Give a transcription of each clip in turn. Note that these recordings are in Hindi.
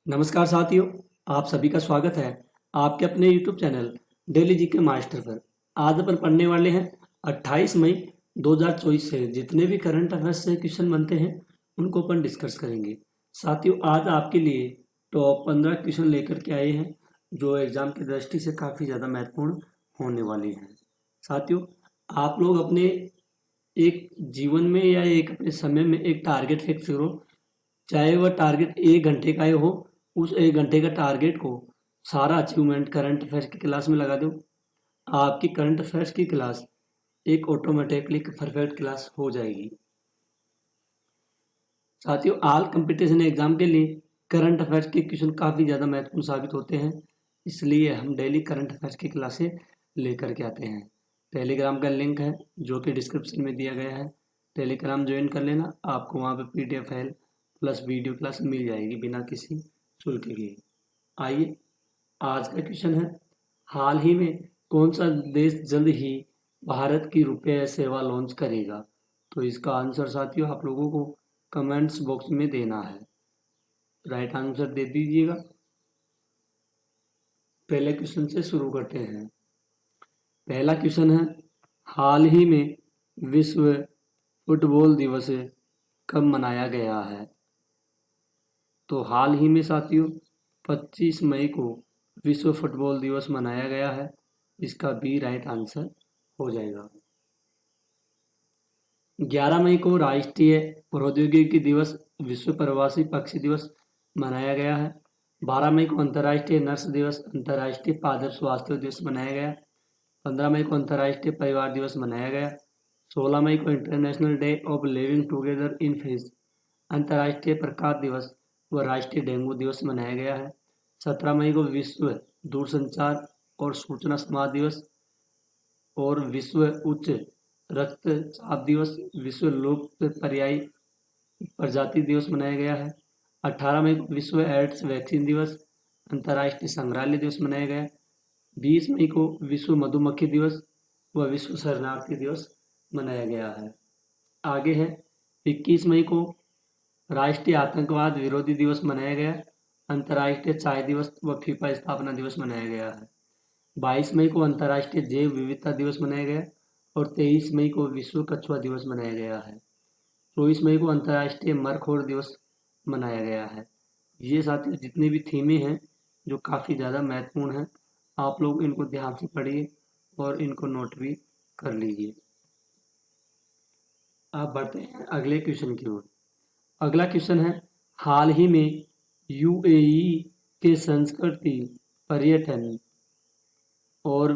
नमस्कार साथियों, आप सभी का स्वागत है आपके अपने YouTube channel daily GK master पर। आज अपन पढ़ने वाले हैं 28 मई 2024 से जितने भी करंट अफेयर्स से क्वेश्चन बनते हैं उनको अपन डिस्कस करेंगे। साथियों, आज आपके लिए टॉप 15 क्वेश्चन लेकर के आए हैं जो एग्जाम की दृष्टि से काफ़ी ज़्यादा महत्वपूर्ण होने वाले हैं। साथियों, आप लोग अपने एक जीवन में या एक अपने समय में एक टारगेट फिक्स करो, चाहे वह टारगेट 1 घंटे का ही हो। उस 1 घंटे का टारगेट को सारा अचीवमेंट करंट अफेयर्स की क्लास में लगा दो। आपकी करंट अफेयर्स की क्लास एक ऑटोमेटिकली परफेक्ट क्लास हो जाएगी। साथियों, ऑल कंपटीशन एग्जाम के लिए करंट अफेयर्स के क्वेश्चन काफ़ी ज़्यादा महत्वपूर्ण साबित होते हैं, इसलिए हम डेली करंट अफेयर्स की क्लासें लेकर के आते हैं। टेलीग्राम का लिंक है जो कि डिस्क्रिप्शन में दिया गया है। टेलीग्राम ज्वाइन कर लेना, आपको वहाँ पे PDF file plus video class मिल जाएगी बिना किसी शुल्क के। आइए, आज का क्वेश्चन है, हाल ही में कौन सा देश जल्द ही भारत की रुपए सेवा लॉन्च करेगा? तो इसका आंसर साथियों आप लोगों को कमेंट्स बॉक्स में देना है। राइट आंसर दे दीजिएगा। पहले क्वेश्चन से शुरू करते हैं। पहला क्वेश्चन है, हाल ही में विश्व फुटबॉल दिवस कब मनाया गया है? तो हाल ही में साथियों 25 मई को विश्व फुटबॉल दिवस मनाया गया है। इसका बी राइट आंसर हो जाएगा। 11 मई को राष्ट्रीय प्रौद्योगिकी दिवस, विश्व प्रवासी पक्षी दिवस मनाया गया है। 12 मई को अंतर्राष्ट्रीय नर्स दिवस, अंतर्राष्ट्रीय पादप स्वास्थ्य दिवस मनाया गया। 15 मई को अंतर्राष्ट्रीय परिवार दिवस मनाया गया। 16 मई को international day of living together in peace, अंतर्राष्ट्रीय प्रकाश दिवस व राष्ट्रीय डेंगू दिवस मनाया गया है। 17 मई को विश्व दूरसंचार और सूचना समाज दिवस और विश्व उच्च रक्तचाप दिवस, विश्व लुप्त पर्यायी प्रजाति दिवस मनाया गया है। 18 मई को विश्व एड्स वैक्सीन दिवस, अंतर्राष्ट्रीय संग्रहालय दिवस मनाया गया। 20 मई को विश्व मधुमक्खी दिवस व विश्व शरणार्थी दिवस मनाया गया है। आगे है, 21 मई को राष्ट्रीय आतंकवाद विरोधी दिवस मनाया गया। अंतर्राष्ट्रीय चाय दिवस व फीफा स्थापना दिवस मनाया गया है। 22 मई को अंतर्राष्ट्रीय जैव विविधता दिवस मनाया गया और 23 मई को विश्व कछुआ दिवस मनाया गया है। 24 मई को अंतर्राष्ट्रीय मरखोर दिवस मनाया गया है। ये साथियों जितने भी थीमें हैं जो काफ़ी ज़्यादा महत्वपूर्ण हैं, आप लोग इनको ध्यान से पढ़िए और इनको नोट भी कर लीजिए। आप बढ़ते हैं अगले क्वेश्चन की ओर। अगला क्वेश्चन है, हाल ही में UAE के संस्कृति पर्यटन और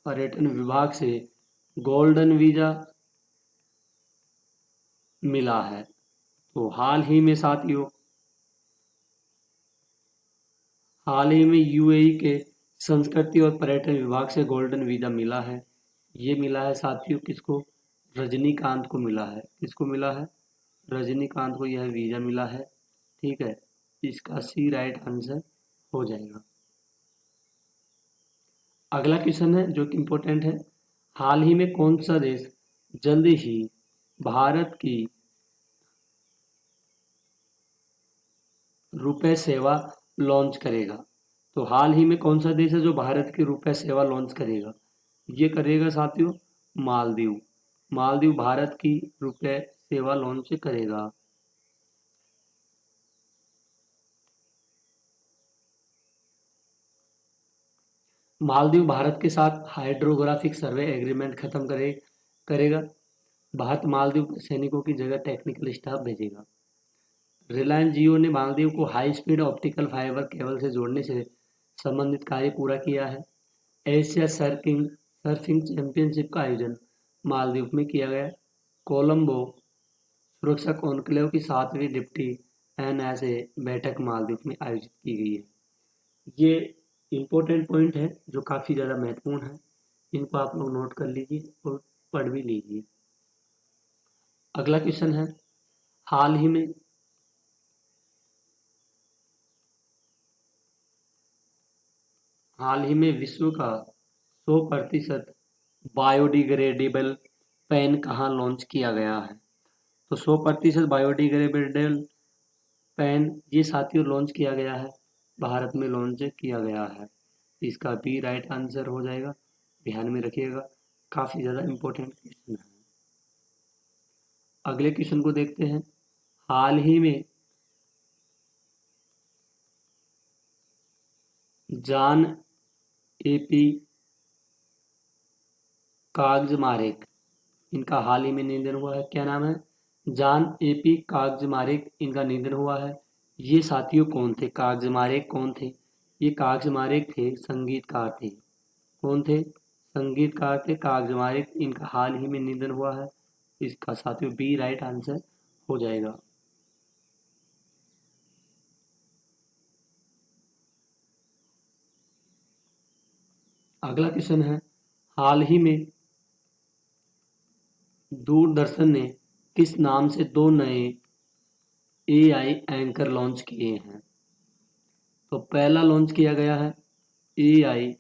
पर्यटन विभाग से गोल्डन वीजा मिला है। तो हाल ही में साथियों UAE के संस्कृति और पर्यटन विभाग से गोल्डन वीजा मिला है। ये मिला है साथियों किसको? रजनीकांत को मिला है। किसको मिला है? रजनीकांत को यह वीजा मिला है। ठीक है, इसका सी राइट आंसर हो जाएगा। अगला क्वेश्चन है जो कि इम्पोर्टेंट है, हाल ही में कौन सा देश जल्द ही भारत की रुपए सेवा लॉन्च करेगा? तो हाल ही में कौन सा देश है जो भारत की रुपए सेवा लॉन्च करेगा? ये करेगा साथियों मालदीव। मालदीव भारत की रुपए सेवा लॉन्च करेगा। मालदीव भारत के साथ हाइड्रोग्राफिक सर्वे एग्रीमेंट खत्म करेगा। भारत मालदीव के सैनिकों की जगह टेक्निकल स्टाफ भेजेगा। रिलायंस जियो ने मालदीव को high speed optical fibre cable से जोड़ने से संबंधित कार्य पूरा किया है। एशिया सर्फिंग चैंपियनशिप का आयोजन मालदीव में किया गया। कोलंबो सुरक्षा कॉन्क्लेव की 7वीं डिप्टी NSA बैठक मालदीव में आयोजित की गई है। ये इम्पोर्टेंट पॉइंट है जो काफ़ी ज़्यादा महत्वपूर्ण है, इनको आप लोग नोट कर लीजिए और पढ़ भी लीजिए। अगला क्वेश्चन है, हाल ही में विश्व का 100% बायोडिग्रेडेबल पेन कहाँ लॉन्च किया गया है? तो 100% बायोडिग्रेडेबल पेन, ये साथियों लॉन्च किया गया है, भारत में लॉन्च किया गया है। इसका बी राइट आंसर हो जाएगा, ध्यान में रखिएगा, काफ़ी ज़्यादा इम्पोर्टेंट क्वेश्चन है। अगले क्वेश्चन को देखते हैं। हाल ही में जॉन एपी कागजमारेक, इनका हाल ही में निधन हुआ है। क्या नाम है? जॉन एपी कागजमारेक, इनका निधन हुआ है। ये साथियों कौन थे? कागजमारेक कौन थे? ये कागजमारेक थे, संगीतकार थे। कौन थे? संगीतकार थे कागजमारेक, इनका हाल ही में निधन हुआ है। इसका साथियों बी राइट आंसर हो जाएगा। अगला क्वेश्चन है, हाल ही में दूरदर्शन ने किस नाम से 2 नए एआई एंकर लॉन्च किए हैं? तो पहला लॉन्च किया गया है एआई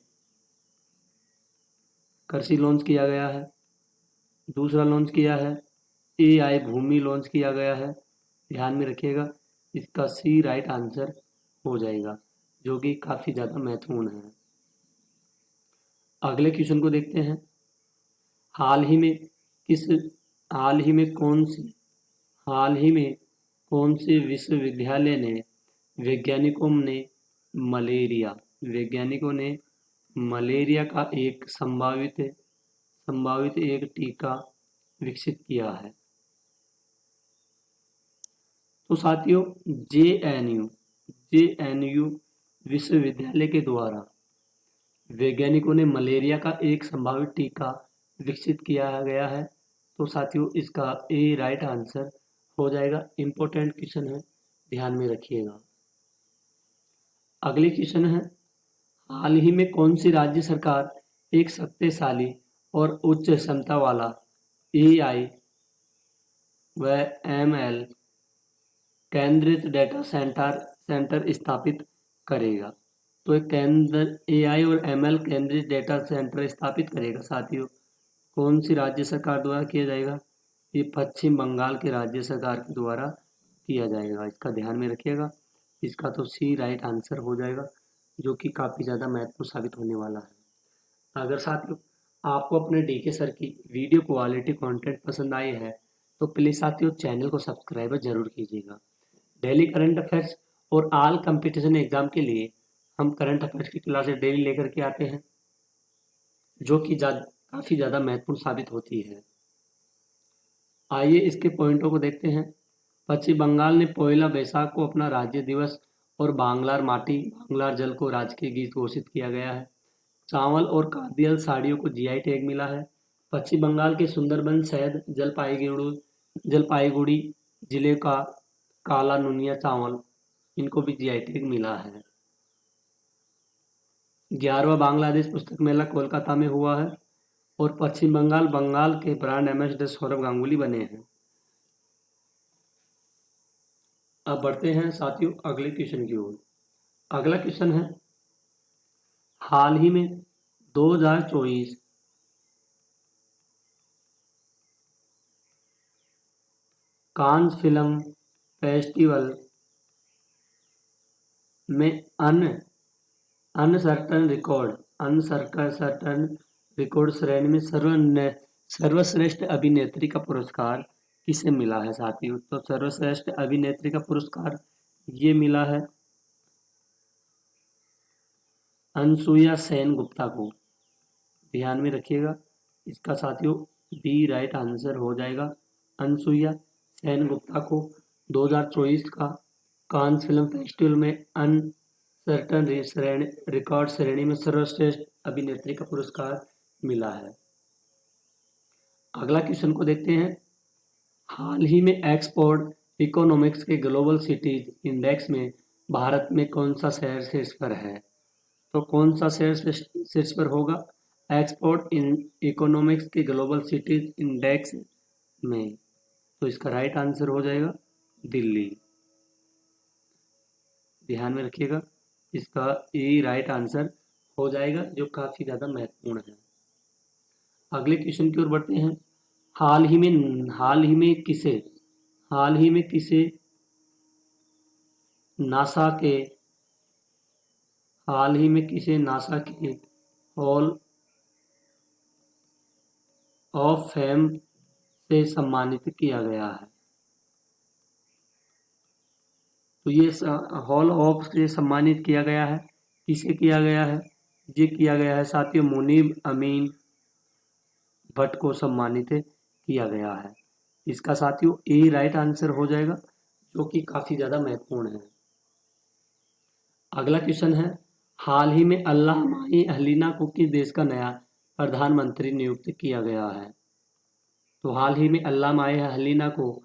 कृषि लॉन्च किया गया है, दूसरा लॉन्च किया है एआई भूमि लॉन्च किया गया है। ध्यान में रखिएगा, इसका सी राइट आंसर हो जाएगा, जो कि काफ़ी ज़्यादा महत्वपूर्ण है। अगले क्वेश्चन को देखते हैं। हाल ही में किस हाल ही में कौन सी हाल ही में कौन से विश्वविद्यालय ने वैज्ञानिकों ने मलेरिया का एक संभावित एक टीका विकसित किया है? तो साथियों जेएनयू विश्वविद्यालय के द्वारा वैज्ञानिकों ने मलेरिया का एक संभावित टीका विकसित किया गया है। तो साथियों इसका ए राइट आंसर हो जाएगा। इम्पोर्टेंट क्वेश्चन है, ध्यान में रखिएगा। अगले क्वेश्चन है, हाल ही में कौन सी राज्य सरकार एक शक्तिशाली और उच्च क्षमता वाला एआई व एमएल केंद्रित डेटा सेंटर स्थापित करेगा? तो एक केंद्र एआई और एमएल केंद्रित डेटा सेंटर स्थापित करेगा साथियों। कौन सी राज्य सरकार द्वारा किया जाएगा? ये पश्चिम बंगाल के राज्य सरकार के द्वारा किया जाएगा। इसका ध्यान में रखिएगा, इसका तो सी राइट आंसर हो जाएगा, जो कि काफ़ी ज़्यादा महत्वपूर्ण साबित होने वाला है। अगर साथियों आपको अपने डीके सर की वीडियो क्वालिटी कंटेंट पसंद आई है तो प्लीज़ साथियों चैनल को सब्सक्राइब जरूर कीजिएगा। डेली करंट अफेयर्स और ऑल कंपटीशन एग्जाम के लिए हम करंट अफेयर्स की क्लासेस डेली लेकर के आते हैं, जो कि काफ़ी ज़्यादा महत्वपूर्ण साबित होती है। आइए इसके पॉइंटों को देखते हैं। पश्चिम बंगाल ने पहला बैसाख को अपना राज्य दिवस और बांग्लार जल को राजकीय गीत घोषित किया गया है। चावल और कादियल साड़ियों को जीआई टैग मिला है। पश्चिम बंगाल के सुंदरबन शहद जलपाईगुड़ी जिले का काला नुनिया चावल, इनको भी जीआई टैग मिला है। 11वां बांग्लादेश पुस्तक मेला कोलकाता में हुआ है और पश्चिम बंगाल के ब्रांड एम्बेसडर सौरभ गांगुली बने हैं। अब बढ़ते हैं साथियों अगले क्वेश्चन की ओर। अगला क्वेश्चन है, हाल ही में 2024 कांस फिल्म फेस्टिवल में अनसर्टन रिकॉर्ड श्रेणी में सर्वश्रेष्ठ अभिनेत्री का पुरस्कार किसे मिला है साथियों? तो सर्वश्रेष्ठ अभिनेत्री का पुरस्कार ये मिला है अनसुया सेन गुप्ता को। ध्यान में रखिएगा, इसका साथियों बी राइट आंसर हो जाएगा। अनसुया सेन गुप्ता को 2024 का कांस फिल्म फेस्टिवल में अनसर्टन रिकॉर्ड श्रेणी में सर्वश्रेष्ठ अभिनेत्री का पुरस्कार मिला है। अगला क्वेश्चन को देखते हैं। हाल ही में एक्सपोर्ट इकोनॉमिक्स के ग्लोबल सिटीज इंडेक्स में भारत में कौन सा शहर शीर्ष पर है? तो कौन सा शहर शीर्ष पर होगा एक्सपोर्ट इकोनॉमिक्स के ग्लोबल सिटीज इंडेक्स में? तो इसका राइट आंसर हो जाएगा दिल्ली। ध्यान में रखिएगा, इसका ए राइट आंसर हो जाएगा, जो काफ़ी ज़्यादा महत्वपूर्ण है। अगले क्वेश्चन की ओर बढ़ते हैं। हाल ही में किसे नासा के हाल ही में किसे नासा के हॉल ऑफ फेम से सम्मानित किया गया है? तो ये हॉल ऑफ से सम्मानित किया गया है, किसे किया गया है? ये किया गया है साथियों मुनीब अमीन भट्ट को सम्मानित किया गया है। इसका साथियों ए राइट आंसर हो जाएगा, जो कि काफी ज्यादा महत्वपूर्ण है। अगला क्वेश्चन है, हाल ही में अल्लाह माही हलीना को किस देश का नया प्रधानमंत्री नियुक्त किया गया है? तो हाल ही में अल्लाह माही हलीना को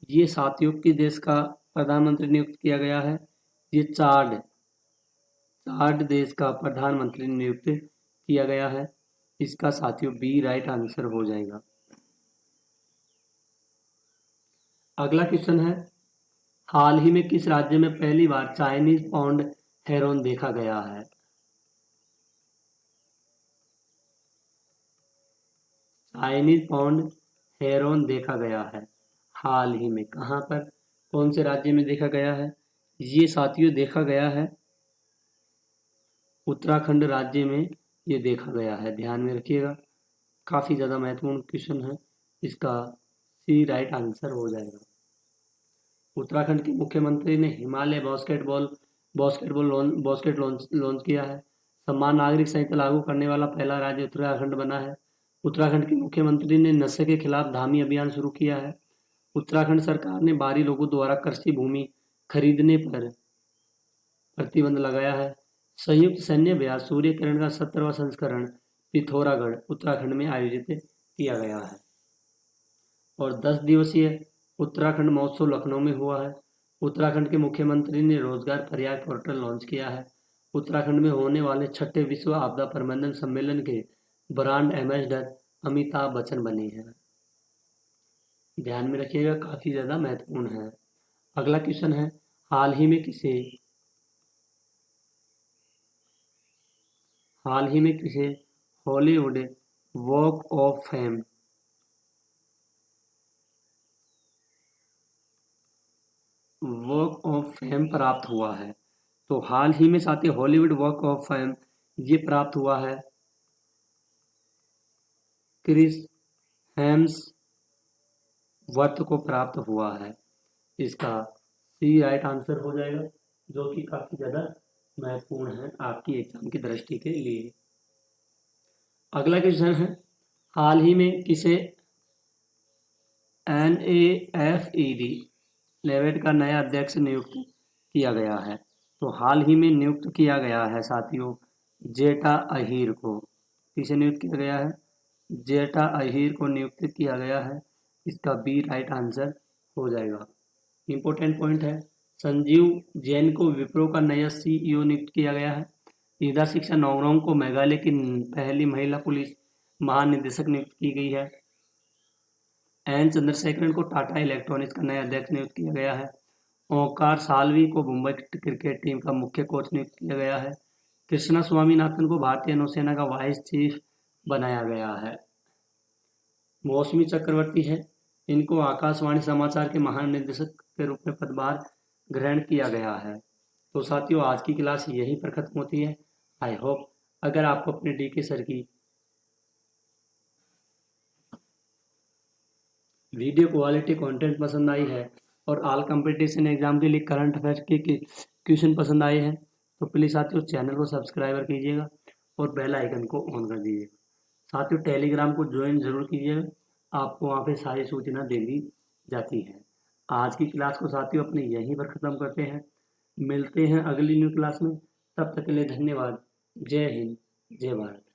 ये साथियों किस देश का प्रधानमंत्री नियुक्त किया गया है? ये चाड देश का प्रधानमंत्री नियुक्त किया गया है। इसका साथियों बी राइट आंसर हो जाएगा। अगला क्वेश्चन है, हाल ही में किस राज्य में पहली बार चाइनीज पाउंड हेरोन देखा गया है? चाइनीज पाउंड हेरोन देखा गया है हाल ही में, कहां पर, कौन से राज्य में देखा गया है? ये साथियों देखा गया है उत्तराखंड राज्य में, ये देखा गया है, ध्यान में रखिएगा। काफी ज्यादा महत्वपूर्ण क्वेश्चन है, इसका सी राइट आंसर हो जाएगा। उत्तराखंड के मुख्यमंत्री ने हिमालय बास्केट लॉन्च किया है। समान नागरिक संहिता लागू करने वाला पहला राज्य उत्तराखंड बना है। उत्तराखंड के मुख्यमंत्री ने नशे के खिलाफ धामी अभियान शुरू किया है। उत्तराखंड सरकार ने बाहरी लोगों द्वारा कृषि भूमि खरीदने पर प्रतिबंध लगाया है। संयुक्त सैन्य अभ्यास सूर्य किरण का 17वां संस्करण पिथौरागढ़ उत्तराखंड में आयोजित किया गया है। और 10 दिवसीय उत्तराखंड महोत्सव लखनऊ में हुआ है। उत्तराखंड के मुख्यमंत्री ने रोजगार प्रयाग पोर्टल लॉन्च किया है। उत्तराखंड में होने वाले 6ठे विश्व आपदा प्रबंधन सम्मेलन के ब्रांड एम्बेसडर अमिताभ बच्चन बने हैं। ध्यान में रखिएगा, काफी ज्यादा महत्वपूर्ण है। अगला क्वेश्चन है, हाल ही में किसे हॉलीवुड वॉक ऑफ फेम प्राप्त हुआ है? तो हाल ही में साथी हॉलीवुड वॉक ऑफ फेम ये प्राप्त हुआ है क्रिस हेम्सवर्थ को प्राप्त हुआ है। इसका सी राइट आंसर हो जाएगा, जो कि काफी ज्यादा महत्वपूर्ण है आपकी एग्जाम की दृष्टि के लिए। अगला क्वेश्चन है, हाल ही में किसे NAFED लेवेट का नया अध्यक्ष नियुक्त किया गया है? तो हाल ही में नियुक्त किया गया है साथियों जेटा अहीर को। किसे नियुक्त किया गया है? जेटा अहीर को नियुक्त किया गया है। इसका बी राइट आंसर हो जाएगा। इंपॉर्टेंट पॉइंट है, संजीव जैन को विप्रो का नया CEO नियुक्त किया गया है। ईदा शिक्षा नौरोंग को मेघालय की पहली महिला पुलिस महानिदेशक नियुक्त की गई है। एन चंद्रशेखरन को टाटा इलेक्ट्रॉनिक्स का नया अध्यक्ष नियुक्त किया गया है। ओंकार साल्वी को मुंबई क्रिकेट टीम का मुख्य कोच नियुक्त किया गया है। कृष्णा स्वामीनाथन को भारतीय नौसेना का वाइस चीफ बनाया गया है। मौसमी चक्रवर्ती है, इनको आकाशवाणी समाचार के महानिदेशक के रूप में पदभार ग्रहण किया गया है। तो साथियों आज की क्लास यहीं पर खत्म होती है। आई होप अगर आपको अपने DK सर की वीडियो क्वालिटी कंटेंट पसंद आई है और ऑल कंपटीशन एग्जाम के लिए करंट अफेयर्स के क्वेश्चन पसंद आए हैं तो प्लीज़ साथियों चैनल को सब्सक्राइब कीजिएगा और बेल आइकन को ऑन कर दीजिएगा। साथियों टेलीग्राम को ज्वाइन जरूर कीजिएगा, आपको वहाँ पे सारी सूचना दे दी जाती है। आज की क्लास को साथियों अपने यहीं पर ख़त्म करते हैं, मिलते हैं अगली न्यू क्लास में। तब तक के लिए धन्यवाद। जय हिंद, जय भारत।